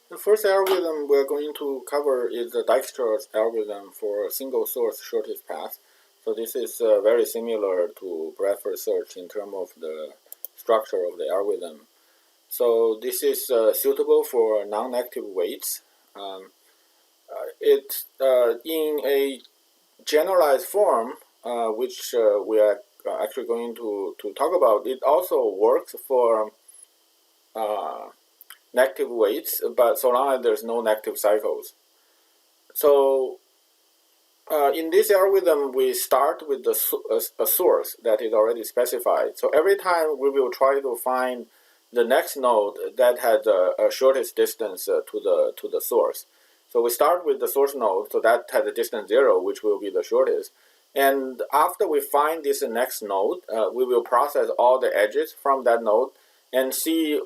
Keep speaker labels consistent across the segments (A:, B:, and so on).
A: The first algorithm we're going to cover is the Dijkstra's algorithm for single source shortest path. So this is very similar to breadth first search in terms of the structure of the algorithm. So this is suitable for non-negative weights. It in a generalized form, which we are actually going to talk about. It also works for negative weights, but so long as there's no negative cycles. So in this algorithm, we start with a source that is already specified. So every time we will try to find the next node that has a shortest distance to the source. So we start with the source node, so that has a distance 0, which will be the shortest. And after we find this next node, we will process all the edges from that node and see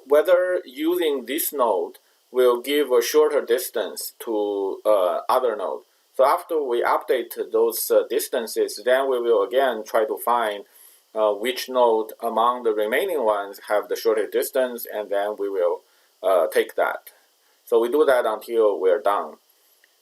A: whether using this node will give a shorter distance to other node. So after we update those distances, then we will again try to find which node among the remaining ones have the shortest distance, and then we will take that. So we do that until we're done.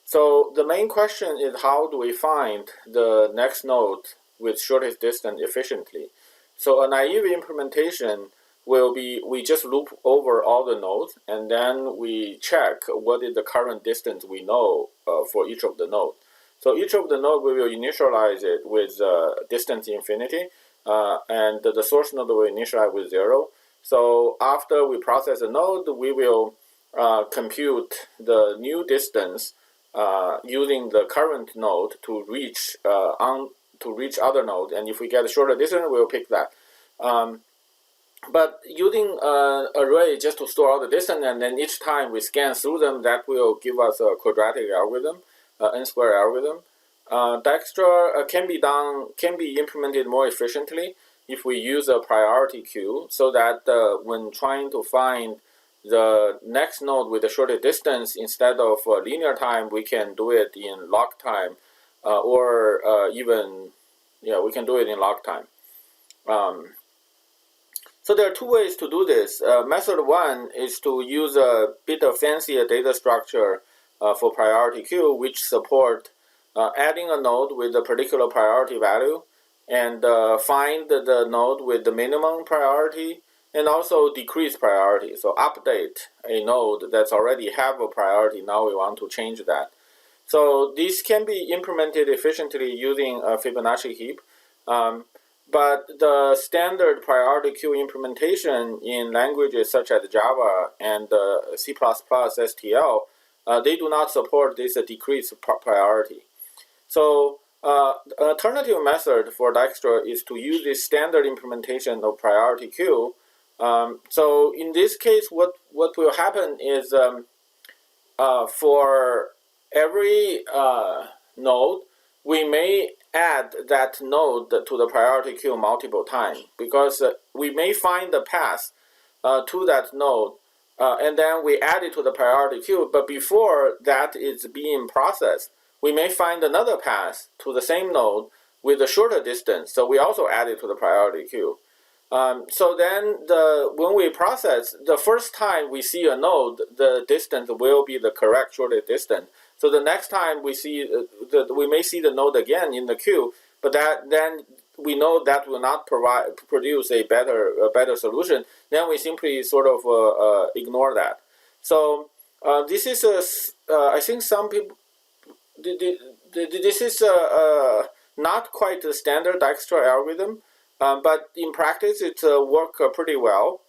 A: So the main question is, how do we find the next node with shortest distance efficiently? So a naive implementation will be, we just loop over all the nodes, and then we check what is the current distance we know for each of the nodes. So each of the nodes, we will initialize it with distance infinity, and the source node will initialize with 0. So after we process a node, we will compute the new distance using the current node to reach other node, and if we get a shorter distance, we'll pick that. But using an array just to store all the distance, and then each time we scan through them, that will give us a quadratic algorithm, n-square algorithm. Dijkstra can be implemented more efficiently if we use a priority queue, so that when trying to find the next node with the shortest distance, instead of linear time, we can do it in log time, or we can do it in log time. So there are two ways to do this. Method one is to use a bit of fancier data structure for priority queue, which support adding a node with a particular priority value, and find the node with the minimum priority, and also decrease priority. So update a node that's already have a priority, now we want to change that. So this can be implemented efficiently using a Fibonacci heap. But the standard priority queue implementation in languages such as Java and C++ STL, they do not support this decreased priority. So an alternative method for Dijkstra is to use this standard implementation of priority queue. So in this case, what will happen is for every node, we may add that node to the priority queue multiple times, because we may find the path to that node, and then we add it to the priority queue. But before that is being processed, we may find another path to the same node with a shorter distance, so we also add it to the priority queue. So then when we process, the first time we see a node, the distance will be the correct shortest distance. So the next time we see, we may see the node again in the queue, but then we know that will not produce a better solution. Then we simply sort of ignore that. So this is I think some people, this is not quite the standard Dijkstra algorithm. But in practice, it works pretty well,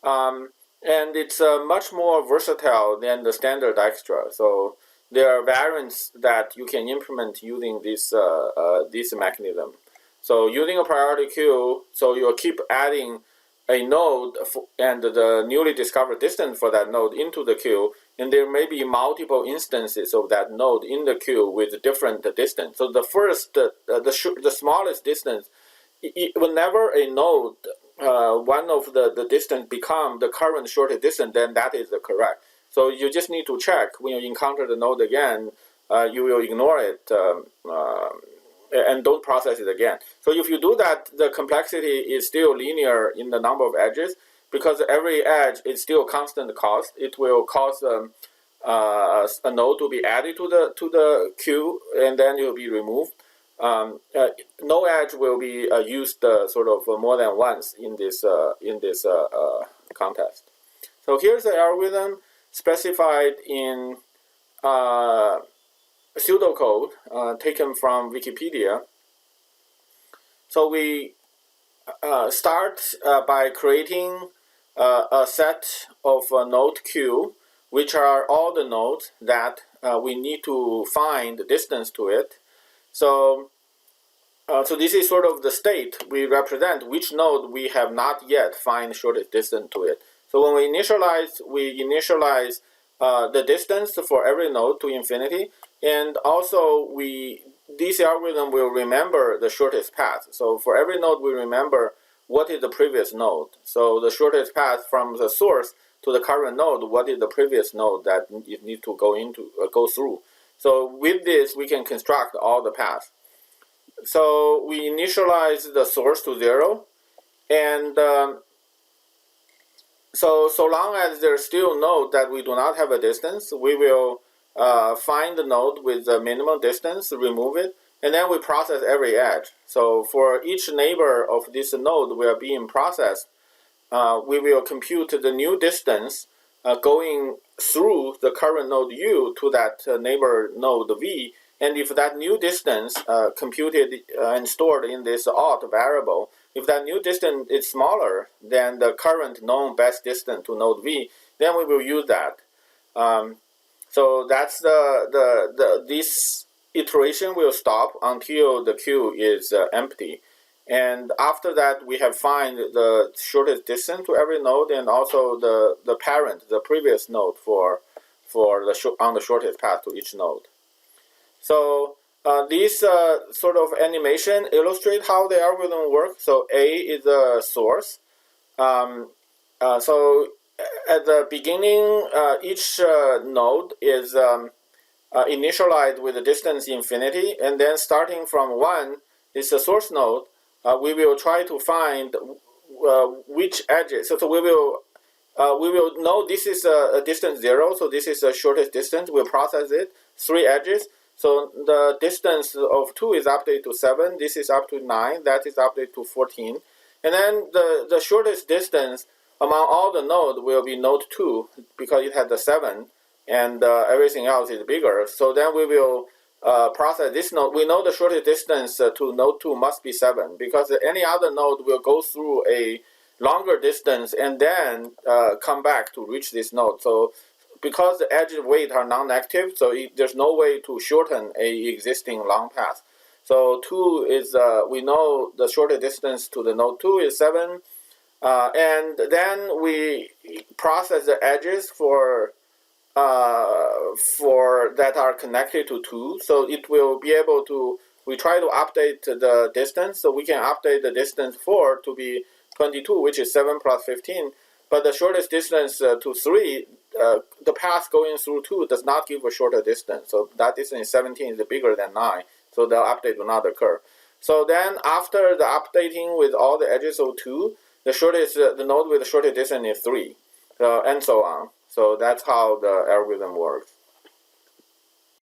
A: and it's much more versatile than the standard Dijkstra. So there are variants that you can implement using this mechanism. So using a priority queue, so you'll keep adding a node and the newly discovered distance for that node into the queue, and there may be multiple instances of that node in the queue with different distance. So the first, the smallest distance, whenever a node, one of the distance become the current shortest distance, then that is correct. So you just need to check when you encounter the node again, you will ignore it and don't process it again. So if you do that, the complexity is still linear in the number of edges, because every edge is still constant cost, it will cause a node to be added to the queue, and then it will be removed. No edge will be used sort of more than once in this context. So here's the algorithm specified in pseudocode taken from Wikipedia. So we start by creating a set of node queue, which are all the nodes that we need to find the distance to it. So this is sort of the state we represent which node we have not yet find shortest distance to it. So when we initialize the distance for every node to infinity, and also this algorithm will remember the shortest path. So for every node, we remember what is the previous node. So the shortest path from the source to the current node, what is the previous node that it needs to go through. So with this, we can construct all the paths. So we initialize the source to 0, and so long as there's still node that we do not have a distance, we will find the node with the minimum distance, remove it, and then we process every edge. So for each neighbor of this node we are being processed, we will compute the new distance going through the current node U to that neighbor node V. And if that new distance computed and stored in this auth variable, if that new distance is smaller than the current known best distance to node V, then we will use that. So that's this iteration will stop until the queue is empty. And after that, we have find the shortest distance to every node, and also the parent, the previous node on the shortest path to each node. So this sort of animation illustrates how the algorithm works. So A is the source. So at the beginning, each node is initialized with the distance infinity, and then starting from 1 is the source node. We will try to find which edges. So we will know this is a distance 0. So this is the shortest distance. We'll process it 3 edges. So the distance of 2 is updated to 7. This is up to 9. That is updated to 14. And then the shortest distance among all the nodes will be node 2 because it has the 7, and everything else is bigger. So then we will process this node. We know the shortest distance to node 2 must be 7 because any other node will go through a longer distance and then come back to reach this node. So because the edge weight are non-negative, so there's no way to shorten a existing long path. So 2 is, we know the shortest distance to the node 2 is 7. And then we process the edges for that are connected to 2. So it will be able to, we try to update the distance. So we can update the distance 4 to be 22, which is 7 plus 15. But the shortest distance to 3, the path going through 2 does not give a shorter distance. So that distance 17 is bigger than 9. So the update will not occur. So then after the updating with all the edges of 2, the node with the shortest distance is 3, and so on. So that's how the algorithm works.